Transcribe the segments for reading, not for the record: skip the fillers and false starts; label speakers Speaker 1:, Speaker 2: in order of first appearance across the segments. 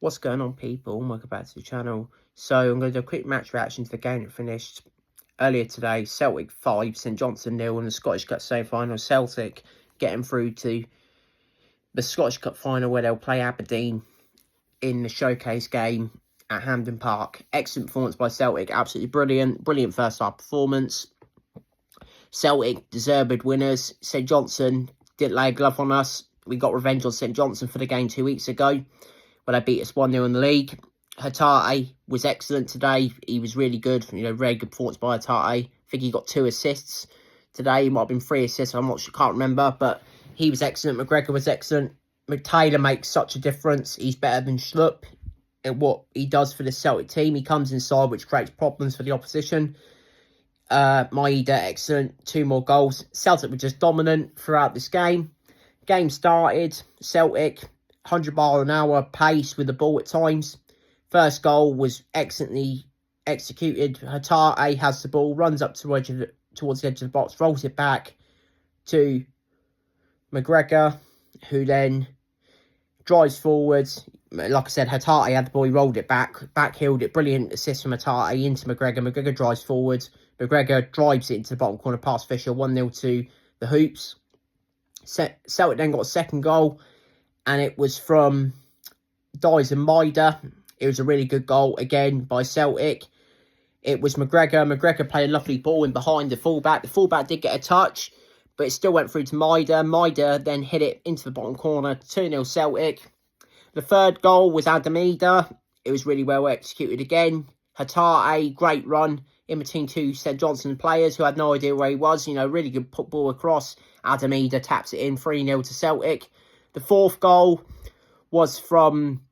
Speaker 1: What's going on, people? Welcome back to the channel. So I'm going to do a quick match reaction to the game that finished earlier today. Celtic 5, St Johnstone 0 in the Scottish Cup semi-final. Celtic getting through to the Scottish Cup final, where they'll play Aberdeen in the showcase game at Hampden Park. Excellent performance by Celtic, absolutely brilliant first half performance. Celtic deserved winners. St Johnstone didn't lay a glove on us. We got revenge on St Johnstone for the game 2 weeks ago, but they beat us 1-0 in the league. Hatate was excellent today. He was really good. Very good performance by Hatate. I think he got 2 assists today. He might have been 3 assists. I'm not sure, can't remember, but he was excellent. McGregor was excellent. Taylor makes such a difference. He's better than Schlupp at what he does for the Celtic team. He comes inside, which creates problems for the opposition. Maeda, excellent. 2 more goals. Celtic were just dominant throughout this game. Game started. Celtic 100-mile-an-hour pace with the ball at times. First goal was excellently executed. Hatate has the ball, runs up towards the edge of the box, rolls it back to McGregor, who then drives forwards. Like I said, Hatate had the ball, he rolled it backheeled it. Brilliant assist from Hatate into McGregor. McGregor drives forwards. McGregor drives it into the bottom corner past Fisher. 1-0 to the Hoops. Celtic then got a second goal, and it was from Bhoys and Maeda. It was a really good goal, again, by Celtic. It was McGregor. McGregor played a lovely ball in behind the fullback. The fullback did get a touch, but it still went through to Maeda. Maeda then hit it into the bottom corner. 2-0 Celtic. The third goal was Adamida. It was really well executed again. Hatate, great run in between 2 St Johnstone players who had no idea where he was. Really good put ball across. Adamida taps it in, 3-0 to Celtic. The fourth goal was from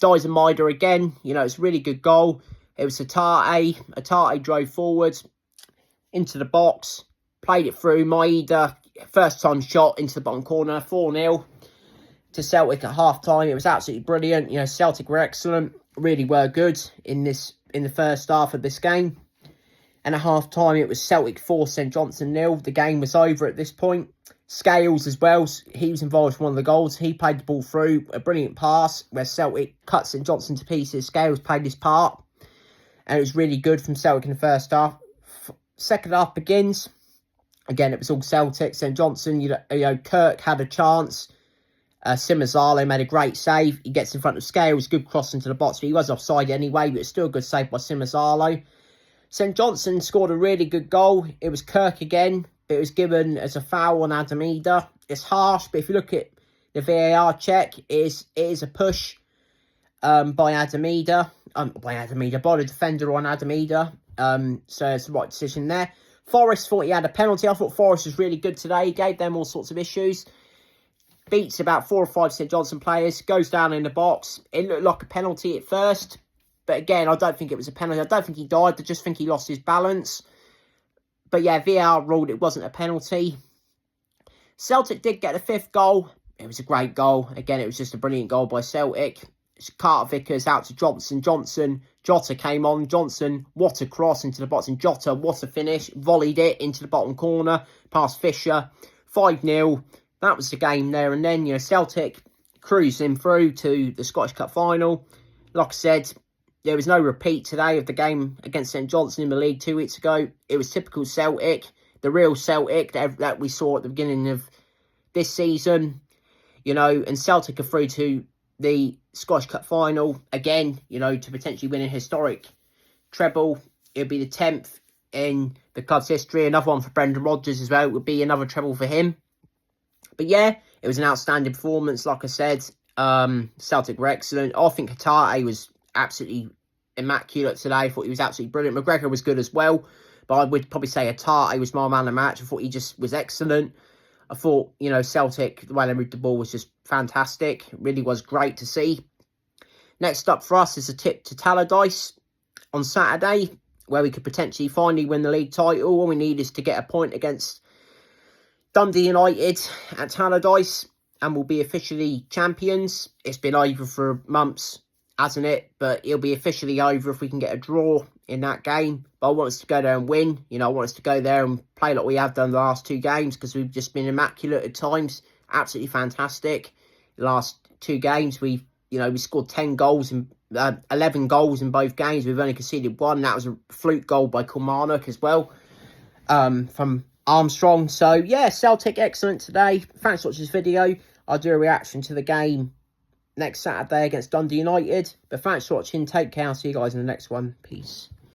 Speaker 1: Bhoys and Maeda again. It's a really good goal. It was Hatate. Hatate drove forward into the box, played it through. Maeda, first time shot into the bottom corner. 4-0 to Celtic at half-time. It was absolutely brilliant. Celtic were excellent. Really were good in the first half of this game. And at half-time, it was Celtic 4, St Johnstone 0. The game was over at this point. Scales as well, he was involved in one of the goals. He played the ball through, a brilliant pass where Celtic cut St Johnstone to pieces. Scales played his part, and it was really good from Celtic in the first half. Second half begins. Again, it was all Celtic. St Johnstone, Kirk had a chance. Simazalo made a great save. He gets in front of Scales, good cross into the box, but he was offside anyway, but it's still a good save by Simazalo. St Johnstone scored a really good goal. It was Kirk again, but it was given as a foul on Adamida. It's harsh, but if you look at the VAR check, it is a push by Adamida. By the defender on Adamida. So it's the right decision there. Forrest thought he had a penalty. I thought Forrest was really good today. He gave them all sorts of issues. Beats about 4 or 5 St Johnstone players. Goes down in the box. It looked like a penalty at first. But again, I don't think it was a penalty. I don't think he died. I just think he lost his balance. But yeah, VAR ruled it wasn't a penalty. Celtic did get the 5th goal. It was a great goal. Again, it was just a brilliant goal by Celtic. It's Carter Vickers out to Johnson. Jota came on. Johnson, what a cross into the box. And Jota, what a finish. Volleyed it into the bottom corner. Past Fisher. 5-0. That was the game there. And then, Celtic cruising through to the Scottish Cup final. Like I said, there was no repeat today of the game against St Johnstone in the league 2 weeks ago. It was typical Celtic, the real Celtic that we saw at the beginning of this season. And Celtic are through to the Scottish Cup final again, to potentially win a historic treble. It would be the 10th in the club's history. Another one for Brendan Rodgers as well. It would be another treble for him. But yeah, it was an outstanding performance. Like I said, Celtic were excellent. I think Hatate was absolutely immaculate today. I thought he was absolutely brilliant. McGregor was good as well, but I would probably say Hatate was my man of the match. I thought he just was excellent. I thought, Celtic, the way they moved the ball was just fantastic. It really was great to see. Next up for us is a tip to Talladise on Saturday, where we could potentially finally win the league title. All we need is to get a point against Dundee United at Talladise, and we'll be officially champions. It's been over for months, hasn't it? But it'll be officially over if we can get a draw in that game. But I want us to go there and win. I want us to go there and play like we have done the last 2 games, because we've just been immaculate at times. Absolutely fantastic. The last 2 games, we've You know, we scored 10 goals in 11 goals in both games. We've only conceded one. That was a fluke goal by Kilmarnock as well, from Armstrong. So, yeah, Celtic excellent today. Thanks for watching this video. I'll do a reaction to the game next Saturday against Dundee United. But thanks for watching. Take care. I'll see you guys in the next one. Peace.